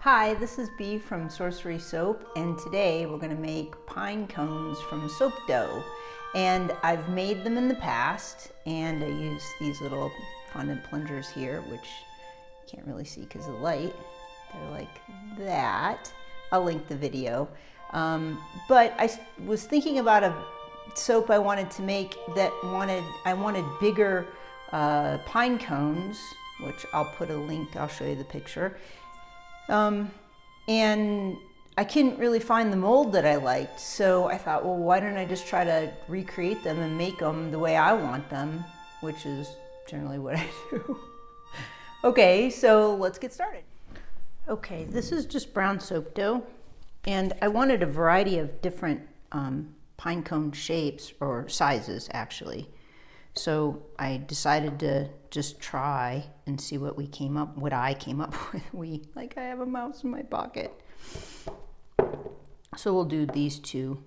Hi, this is Bee from Sorcery Soap, and today we're going to make pine cones from soap dough. And I've made them in the past, and I use these little fondant plungers here, which you can't really see because of the light. They're like that. I'll link the video. But I was thinking about a soap I wanted to make that I wanted bigger pine cones, which I'll put a link, I'll show you the picture. And I couldn't really find the mold that I liked, so I thought, well, why don't I just try to recreate them and make them the way I want them, which is generally what I do. Okay, so let's get started. Okay, this is just brown soap dough, and I wanted a variety of different pine cone shapes, or sizes actually. So I decided to just try and see what I came up with. Like I have a mouse in my pocket. So we'll do these two.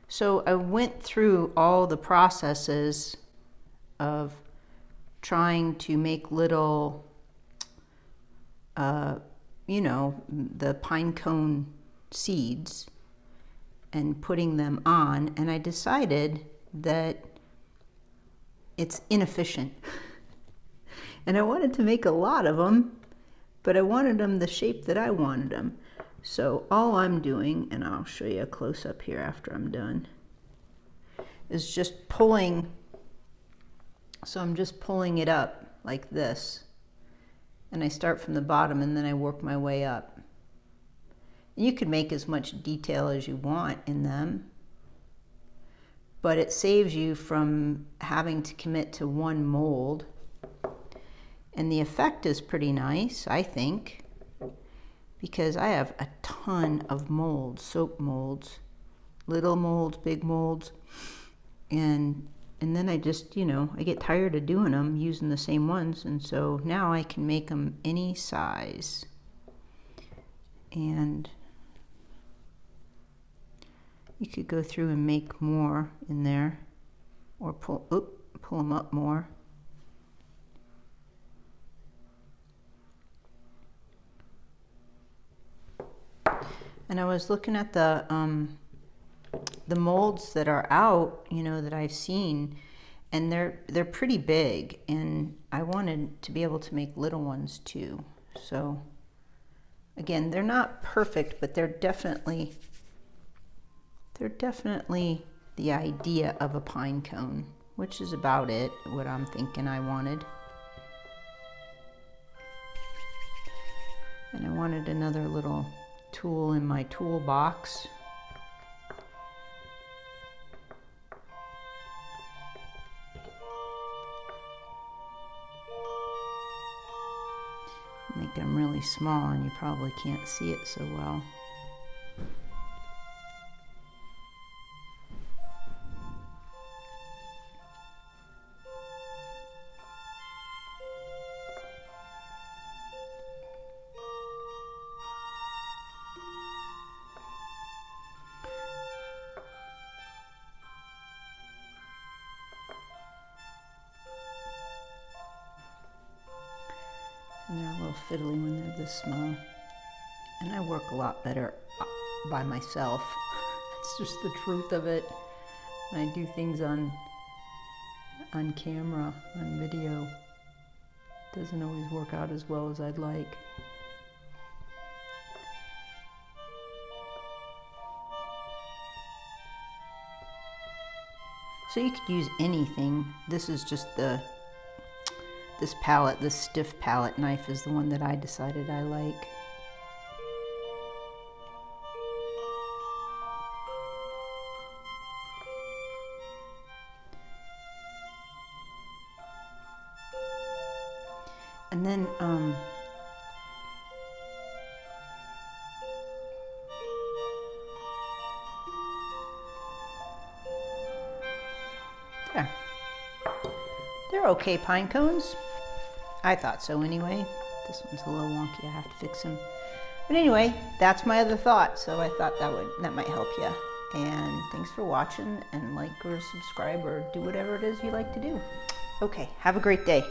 So I went through all the processes of trying to make little the pine cone seeds and putting them on, and I decided that it's inefficient. And I wanted to make a lot of them, but I wanted them the shape that I wanted them. So all I'm doing, and I'll show you a close-up here after I'm done, is just pulling. So I'm just pulling it up like this. And I start from the bottom and then I work my way up. You can make as much detail as you want in them, but it saves you from having to commit to one mold. And the effect is pretty nice, I think, because I have a ton of molds, soap molds, little molds, big molds, and then I just, I get tired of doing them, using the same ones, and so now I can make them any size. And you could go through and make more in there, or pull them up more. And I was looking at the molds that are out, that I've seen, and they're pretty big, and I wanted to be able to make little ones too. So again, they're not perfect, but they're definitely the idea of a pine cone, which is about it, what I'm thinking I wanted. And I wanted another little tool in my toolbox. Make them really small and you probably can't see it so well. And they're a little fiddly when they're this small. And I work a lot better by myself. It's just the truth of it. When I do things on camera, on video, it doesn't always work out as well as I'd like. So you could use anything. This is just this palette, this stiff palette knife is the one that I decided I like. And then there. They're okay pine cones. I thought so anyway. This one's a little wonky, I have to fix him. But anyway, that's my other thought, so I thought that might help you. And thanks for watching, and like or subscribe or do whatever it is you like to do. Okay, have a great day.